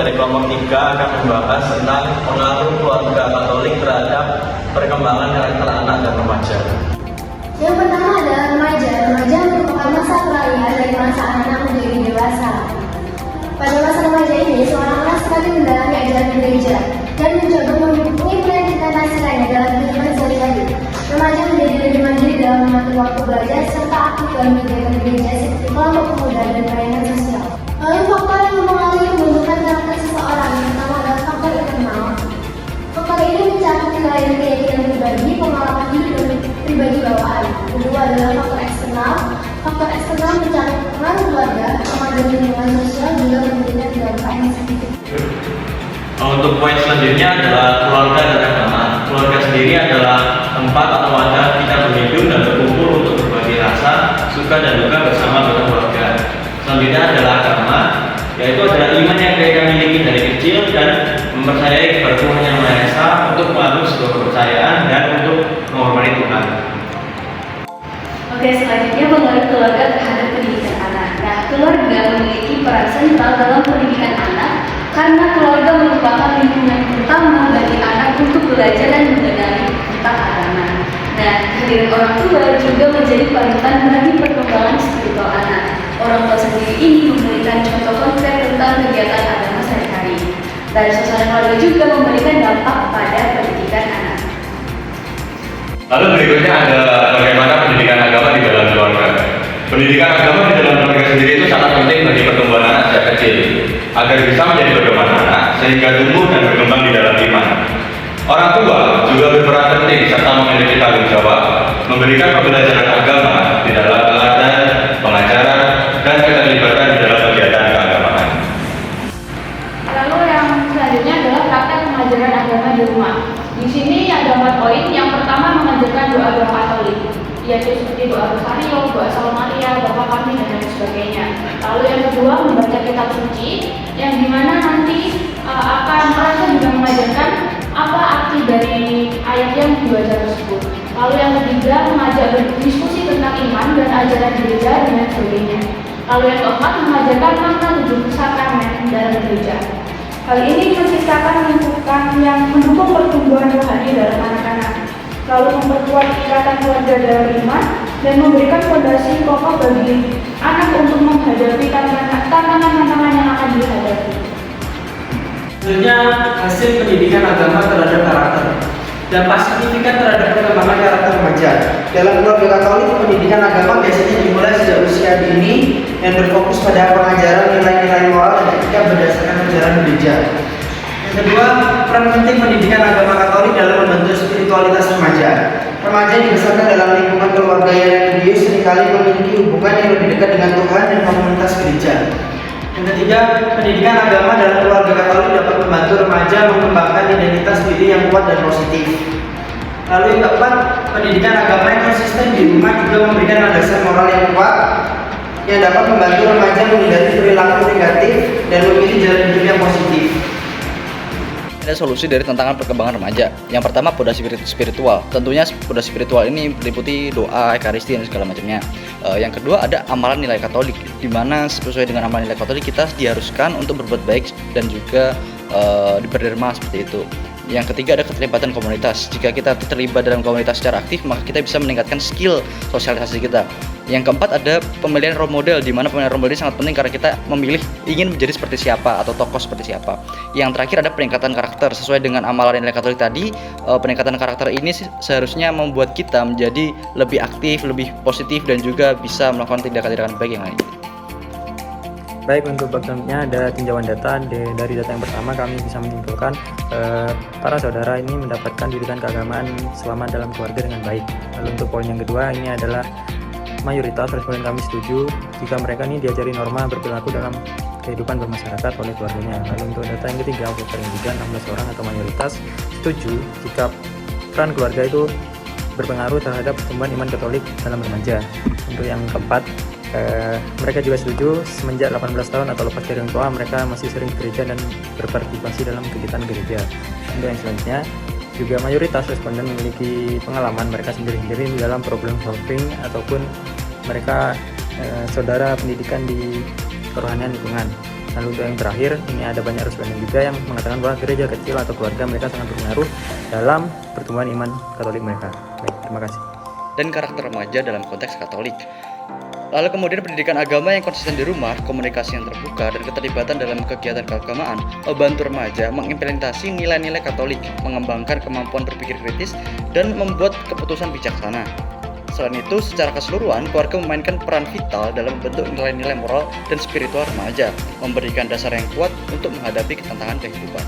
dari kelompok 3 akan membahas tentang pengaruh keluarga Katolik terhadap perkembangan karakter anak dan remaja. Yang pertama adalah remaja. Remaja merupakan masa peralihan dari masa anak menjadi dewasa. Pada masa remaja ini, seorang anak sekali mendalami ajaran gereja dan mencoba mengimplementasikannya dalam kehidupan sehari-hari. Remaja menjadi lebih mandiri dalam mengatur waktu belajar serta aktif dalam kegiatan gereja seperti kelompok pemuda dan pelayanan sosial. Lalu faktor yang mempengaruhi pembentukan karakter seseorang yang pertama adalah faktor internal. Faktor ini mencakup nilai keyakinan pribadi, pengalaman hidup dan pribadi bawaan. Kedua adalah faktor eksternal. Faktor eksternal mencakup pengaruh keluarga, teman dan lingkungan sosial juga memberikan dampak yang signifikan. Untuk poin selanjutnya adalah keluarga dan agama. Keluarga sendiri adalah tempat atau wadah kita berhidup dan berkumpul untuk berbagi rasa, suka dan duka bersama keluarga. Selanjutnya adalah agama, yaitu adalah iman yang kita miliki dari kecil dan mempercayai kepada Tuhan Yang Maha Esa untuk menganut sebuah kepercayaan dan untuk menghormati Tuhan. Oke, selanjutnya pengaruh keluarga terhadap pendidikan anak. Nah, keluarga memiliki peran sentral dalam pendidikan anak karena keluarga merupakan lingkungan pertama bagi anak untuk belajar dan mengenali tentang agama. Nah, kehadiran orang tua juga menjadi panutan bagi perkembangan spiritual anak. Orang tua sendiri ini memberikan contoh konkret tentang kegiatan agama sehari-hari. Dan suasana keluarga juga memberikan dampak pada pendidikan anak. Lalu berikutnya ada bagaimana pendidikan agama di dalam keluarga. Pendidikan agama di dalam keluarga sendiri itu sangat penting bagi pertumbuhan anak sejak kecil, agar bisa menjadi pedoman anak sehingga tumbuh dan berkembang di dalam iman. Orang tua juga berperan penting serta memiliki tanggung jawab memberikan pembelajaran agama di dalam teladan, pengajaran, dan keterlibatan di dalam kegiatan keagamaan. Lalu yang selanjutnya adalah praktek pengajaran agama di rumah. Di sini ada 4 poin. Yang pertama mengajarkan doa-doa Katolik, yaitu seperti doa Rosario, doa Salve Maria, Bapa Kami, dan lain sebagainya. Lalu yang kedua membaca kitab suci, yang dimana nanti mereka juga mengajarkan apa arti dari ayat yang dibaca tersebut. Lalu yang ketiga mengajak berdiskusi tentang iman dan ajaran gereja dan lain sebagainya. Lalu yang keempat mengajarkan makna 7 sakramen dalam gereja. Hal ini menciptakan lingkungan yang mendukung pertumbuhan rohani dalam anak-anak, lalu memperkuat ikatan keluarga dalam iman, dan memberikan fondasi kokoh bagi anak untuk menghadapi tantangan-tantangan yang akan dihadapi. Selanjutnya, hasil pendidikan agama terhadap karakter. Dampak signifikan terhadap perkembangan karakter remaja. Dalam keluarga Katolik, pendidikan agama biasanya dimulai sejak usia dini yang berfokus pada pengajaran nilai-nilai moral dan etika berdasarkan ajaran gereja. Yang kedua, peran penting pendidikan agama Katolik dalam membentuk spiritualitas remaja. Remaja dibesarkan dalam lingkungan keluarga yang religius seringkali memiliki hubungan yang lebih dekat dengan Tuhan dan komunitas gereja. Yang ketiga, pendidikan agama dalam keluarga Katolik dapat membantu remaja mengembangkan identitas diri yang kuat dan positif. Lalu yang keempat, pendidikan agama yang konsisten di rumah juga memberikan landasan moral yang kuat yang dapat membantu remaja menghindari perilaku negatif dan memilih jalan hidup yang positif. Ada solusi dari tantangan perkembangan remaja. Yang pertama, fondasi spiritual. Tentunya fondasi spiritual ini meliputi doa, ekaristi, dan segala macamnya. Yang kedua, ada amalan nilai Katolik, di mana sesuai dengan amalan nilai Katolik kita diharuskan untuk berbuat baik dan juga berderma seperti itu. Yang ketiga, ada keterlibatan komunitas. Jika kita terlibat dalam komunitas secara aktif, maka kita bisa meningkatkan skill sosialisasi kita. Yang keempat, ada pemilihan role model, di mana pemilihan role model ini sangat penting karena kita memilih ingin menjadi seperti siapa atau tokoh seperti siapa. Yang terakhir, ada peningkatan karakter. Sesuai dengan amalan nilai Katolik tadi, peningkatan karakter ini seharusnya membuat kita menjadi lebih aktif, lebih positif, dan juga bisa melakukan tindakan-tindakan baik yang lain. Baik, untuk bab selanjutnya ada tinjauan data. Dari data yang pertama kami bisa menyimpulkan para saudara ini mendapatkan didikan keagamaan selama dalam keluarga dengan baik. Lalu untuk poin yang kedua ini adalah mayoritas responden kami setuju jika mereka ini diajari norma berperilaku dalam kehidupan bermasyarakat oleh keluarganya. Lalu untuk data yang ketiga, voter yang 16 orang atau mayoritas setuju jika peran keluarga itu berpengaruh terhadap pertumbuhan iman Katolik dalam remaja. Untuk yang keempat, mereka juga setuju semenjak 18 tahun atau lepas dari orang tua mereka masih sering gereja dan berpartisipasi dalam kegiatan gereja. Untuk yang selanjutnya, juga mayoritas responden memiliki pengalaman mereka sendiri-sendiri dalam problem solving ataupun mereka saudara pendidikan di kerohanian lingkungan. Lalu untuk yang terakhir, ini ada banyak responden juga yang mengatakan bahwa gereja kecil atau keluarga mereka sangat berpengaruh dalam pertumbuhan iman Katolik mereka. Baik, terima kasih. Dan karakter remaja dalam konteks Katolik. Lalu kemudian pendidikan agama yang konsisten di rumah, komunikasi yang terbuka, dan keterlibatan dalam kegiatan keagamaan membantu remaja mengimplementasi nilai-nilai Katolik, mengembangkan kemampuan berpikir kritis, dan membuat keputusan bijaksana. Selain itu, secara keseluruhan, keluarga memainkan peran vital dalam membentuk nilai-nilai moral dan spiritual remaja, memberikan dasar yang kuat untuk menghadapi tantangan kehidupan.